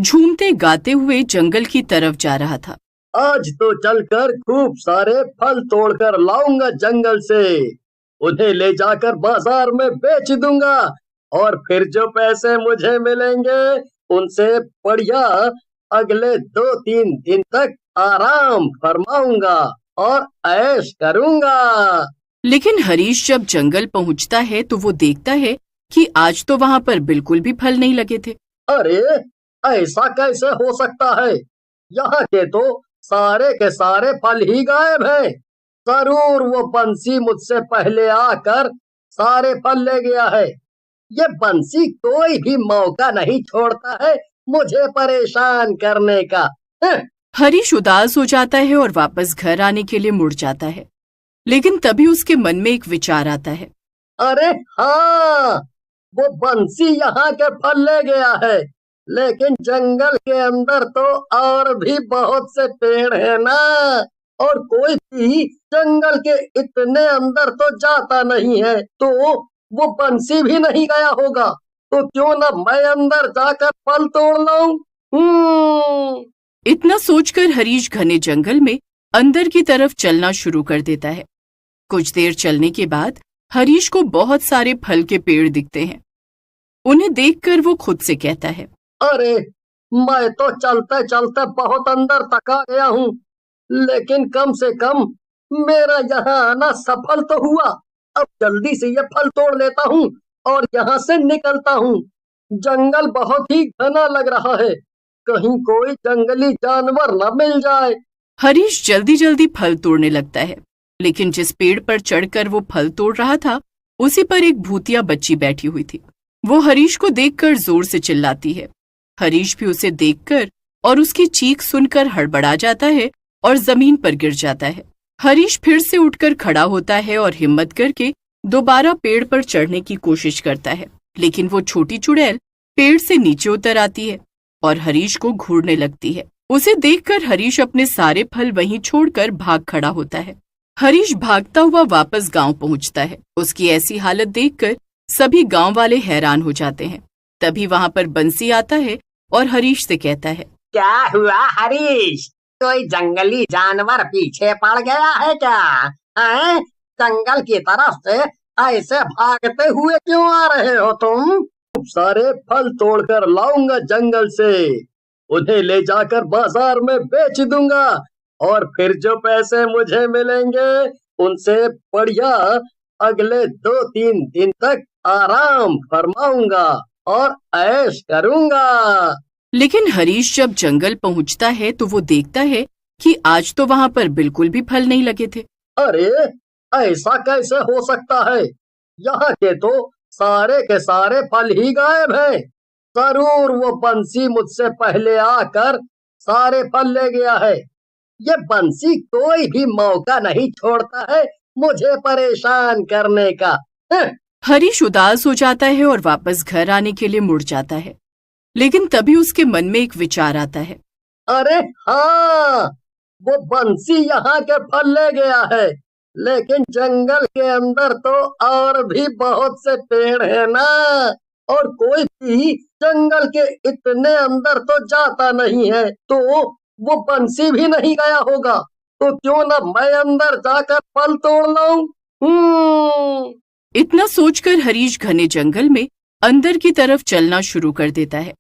झूमते गाते हुए जंगल की तरफ जा रहा था। आज तो चलकर खूब सारे फल तोड़कर लाऊंगा जंगल से, उन्हें ले जाकर बाजार में बेच दूंगा और फिर जो पैसे मुझे मिलेंगे उनसे बढ़िया अगले 2-3 दिन तक आराम फरमाऊंगा और ऐश करूंगा। लेकिन हरीश जब जंगल पहुंचता है तो वो देखता है कि आज तो वहां पर बिल्कुल भी फल नहीं लगे थे। अरे, ऐसा कैसे हो सकता है? यहाँ के तो सारे के सारे फल ही गायब हैं। जरूर वो बंसी मुझसे पहले आकर सारे फल ले गया है। ये बंसी कोई भी मौका नहीं छोड़ता है मुझे परेशान करने का। हरीश उदास हो जाता है और वापस घर आने के लिए मुड़ जाता है। लेकिन तभी उसके मन में एक विचार आता है। अरे हाँ, वो बंसी यहाँ के फल ले गया है, लेकिन जंगल के अंदर तो और भी बहुत से पेड़ है ना, और कोई भी जंगल के इतने अंदर तो जाता नहीं है, तो वो बंसी भी नहीं गया होगा। तो क्यों ना मैं अंदर जाकर फल तोड़ लाऊं। इतना सोचकर हरीश घने जंगल में अंदर की तरफ चलना शुरू कर देता है। कुछ देर चलने के बाद हरीश को बहुत सारे फल के पेड़ दिखते हैं। उन्हें देखकर वो खुद से कहता है, अरे, मैं तो चलते चलते बहुत अंदर तक आ गया हूँ, लेकिन कम से कम मेरा यहाँ आना सफल तो हुआ। अब जल्दी से ये फल तोड़ लेता हूँ और यहाँ से निकलता हूँ। जंगल बहुत ही घना लग रहा है, कहीं कोई जंगली जानवर न मिल जाए। हरीश जल्दी जल्दी फल तोड़ने लगता है, लेकिन जिस पेड़ पर चढ़कर वो फल तोड़ रहा था उसी पर एक भूतिया बच्ची बैठी हुई थी। वो हरीश को देखकर जोर से चिल्लाती है। हरीश भी उसे देखकर और उसकी चीख सुनकर हड़बड़ा जाता है और जमीन पर गिर जाता है। हरीश फिर से उठकर खड़ा होता है और हिम्मत करके दोबारा पेड़ पर चढ़ने की कोशिश करता है, लेकिन वो छोटी चुड़ैल पेड़ से नीचे उतर आती है और हरीश को घूरने लगती है। उसे देखकर हरीश अपने सारे फल वहीं छोड़कर भाग खड़ा होता है। हरीश भागता हुआ वापस गांव पहुंचता है। उसकी ऐसी हालत देखकर सभी गांव वाले हैरान हो जाते हैं। तभी वहां पर बंसी आता है और हरीश से कहता है, क्या हुआ हरीश, कोई जंगली जानवर पीछे पड़ गया है क्या? हैं? जंगल की तरफ से ऐसे भागते हुए क्यों आ रहे हो तुम? खूब सारे फल तोड़कर लाऊंगा जंगल से, उन्हें ले जाकर बाजार में बेच दूंगा और फिर जो पैसे मुझे मिलेंगे उनसे बढ़िया अगले 2-3 दिन तक आराम फरमाऊंगा और ऐश करूंगा। लेकिन हरीश जब जंगल पहुंचता है तो वो देखता है कि आज तो वहां पर बिल्कुल भी फल नहीं लगे थे। अरे, ऐसा कैसे हो सकता है? यहाँ के तो सारे के सारे फल ही गायब हैं। जरूर वो बंसी मुझसे पहले आकर सारे फल ले गया है। ये बंसी कोई भी मौका नहीं छोड़ता है मुझे परेशान करने का। हरीश उदास हो जाता है और वापस घर आने के लिए मुड़ जाता है। लेकिन तभी उसके मन में एक विचार आता है। अरे हाँ, वो बंसी यहाँ के फल ले गया है, लेकिन जंगल के अंदर तो और भी बहुत से पेड़ है ना, और कोई भी जंगल के इतने अंदर तो जाता नहीं है, तो वो बंसी भी नहीं गया होगा। तो क्यों ना मैं अंदर जाकर फल तोड़ लाऊं। इतना सोचकर हरीश घने जंगल में अंदर की तरफ चलना शुरू कर देता है।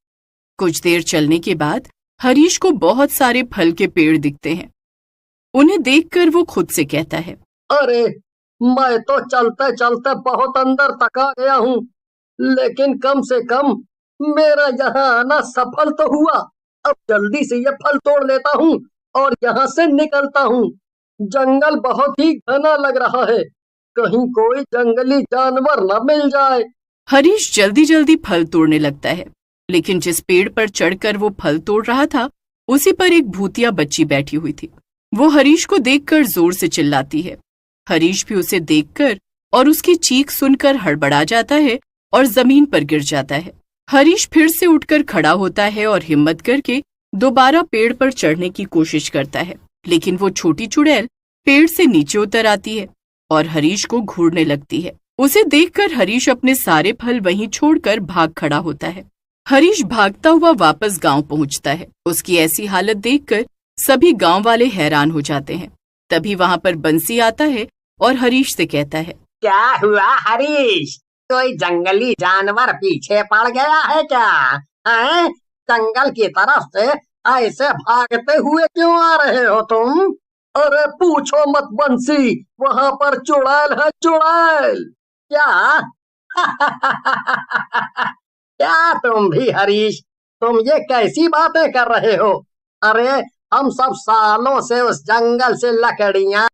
कुछ देर चलने के बाद हरीश को बहुत सारे फल के पेड़ दिखते हैं। उन्हें देखकर वो खुद से कहता है, अरे, मैं तो चलते चलते बहुत अंदर तक आ गया हूँ, लेकिन कम से कम मेरा यहाँ आना सफल तो हुआ। अब जल्दी से ये फल तोड़ लेता हूँ और यहाँ से निकलता हूँ। जंगल बहुत ही घना लग रहा है, कहीं कोई जंगली जानवर न मिल जाए। हरीश जल्दी जल्दी फल तोड़ने लगता है, लेकिन जिस पेड़ पर चढ़कर वो फल तोड़ रहा था उसी पर एक भूतिया बच्ची बैठी हुई थी। वो हरीश को देखकर जोर से चिल्लाती है। हरीश भी उसे देखकर और उसकी चीख सुनकर हड़बड़ा जाता है और जमीन पर गिर जाता है। हरीश फिर से उठकर खड़ा होता है और हिम्मत करके दोबारा पेड़ पर चढ़ने की कोशिश करता है, लेकिन वो छोटी चुड़ैल पेड़ से नीचे उतर आती है और हरीश को घूरने लगती है। उसे देखकर हरीश अपने सारे फल वहीं छोड़कर भाग खड़ा होता है। हरीश भागता हुआ वापस गांव पहुंचता है। उसकी ऐसी हालत देखकर सभी गांव वाले हैरान हो जाते हैं। तभी वहां पर बंसी आता है और हरीश से कहता है, क्या हुआ हरीश? कोई जंगली जानवर पीछे पड़ गया है क्या? हैं? जंगल की तरफ से ऐसे भागते हुए क्यों आ रहे हो तुम? अरे पूछो मत बंसी, वहां पर चुड़ैल है, चुड़ैल। क्या? क्या तुम भी हरीश? तुम ये कैसी बातें कर रहे हो? अरे हम सब सालों से उस जंगल से लकड़ियां